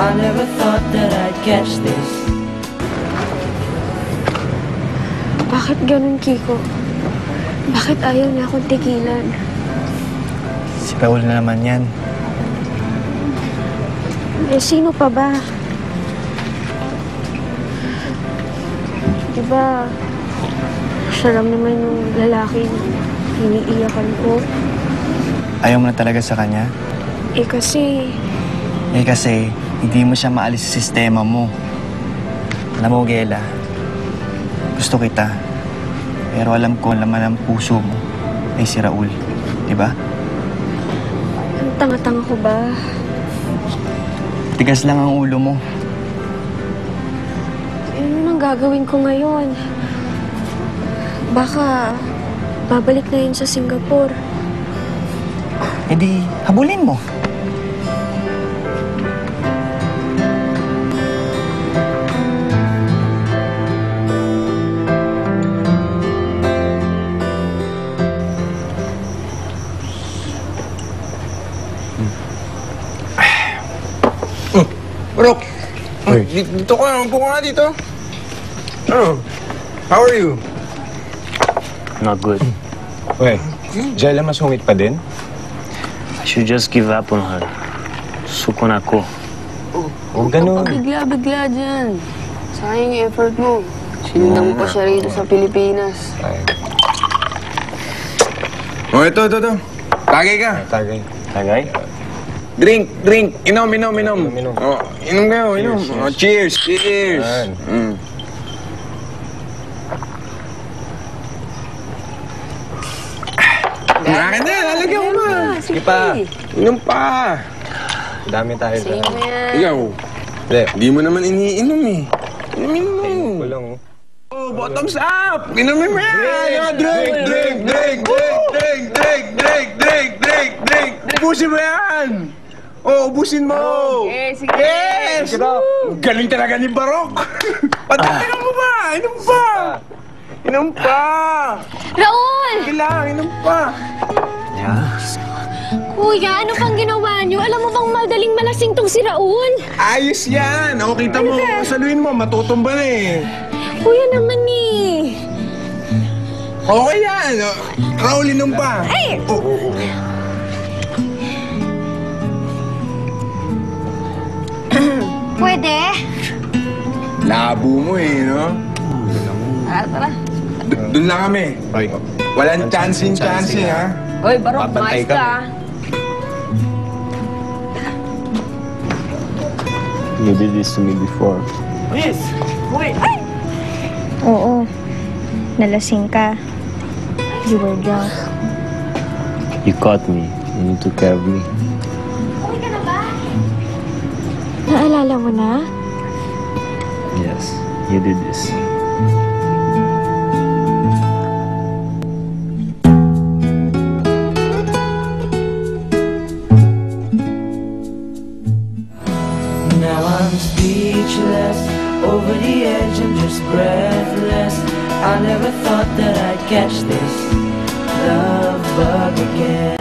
I never thought that I'd catch this. Bakit ganun, Kiko? Bakit ayaw niya akong tigilan? Si Raul na naman yan. Eh, sino pa ba? Diba, siya lang naman yung lalaking iniiyakan ko. Ayaw mo na talaga sa kanya? Eh kasi, hindi mo siya maalis sa sistema mo. Alam mo, Gela, gusto kita. Pero alam ko, laman ng puso mo ay si Raul. Diba? ang tanga-tanga ko ba? Tigas lang ang ulo mo. Ano nang gagawin ko ngayon? Baka babalik na yun sa Singapore. E di, habulin mo. Brok! Dito ka, upo ka nga dito. Oh, how are you? Not good. Weh, Jella masungit pa din? I should just give up on her. Suko na ako. Huwag ganun. Bigla-bigla dyan. Sayang yung effort mo. Sinundan mo pa siya rito sa Pilipinas. Ay, Oh, ito. Tagay ka. tagay. Tagay? Drink. Inom. Inom. Oh, inom kayo, inom. Cheers, Oh, cheers. Yan. Akin na, lalagyan ko pa. Sige pa. Inom pa. Dami tayo Sige dyan. mo yan. Ikaw, Hindi. hindi mo naman iniinom eh. Inumin mo. Kulang, oh. Oh, bottoms up! Inumin mo yan! Drink! Ubusin mo yan! Oh, ubusin mo! Okay, sige. Yes! Galing talaga ni Barok! Patayin mo ba? Inom pa! Inom pa! Raul! Kailangan, inom pa! Kuya, ano pang ginawa niyo? Alam mo bang madaling malasing tong si Raul? Ayos yan! O, kita mo, saluhin mo, matutumba na eh. Kuya naman eh. Okay yan! Raul, inom pa! Ay! Pwede? Labo mo eh, no? Tara. Doon lang kami. Oy, Walang chancing, ha? Hoy, Barok, Babantay mais ka. ka. You did this to me before. Oo. Nalasing ka. You were drunk. You caught me and you took care of me. Naalala mo na? Yes, you did this. Now I'm speechless, over the edge, I'm just breathless. I never thought that I'd catch this love bug again.